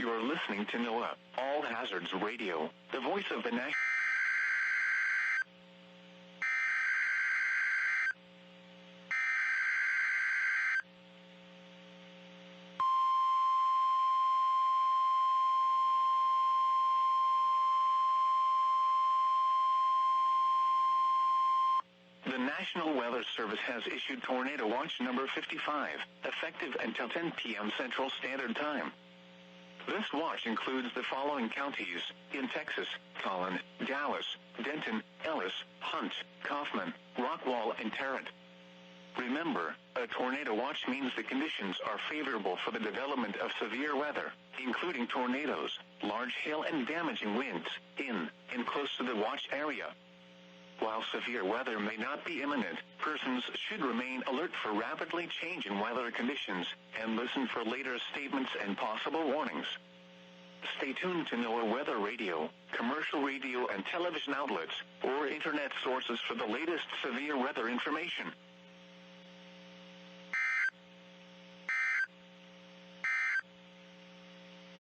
You're listening to NOAA, All Hazards Radio, the voice of the nation. The National Weather Service has issued Tornado Watch number 55, effective until 10 p.m. Central Standard Time. This watch includes the following counties in Texas: Collin, Dallas, Denton, Ellis, Hunt, Kaufman, Rockwall, and Tarrant. Remember, a tornado watch means the conditions are favorable for the development of severe weather, including tornadoes, large hail, and damaging winds, in and close to the watch area. While severe weather may not be imminent, persons should remain alert for rapidly changing weather conditions, and listen for later statements and possible warnings. Stay tuned to NOAA Weather Radio, commercial radio and television outlets, or internet sources for the latest severe weather information.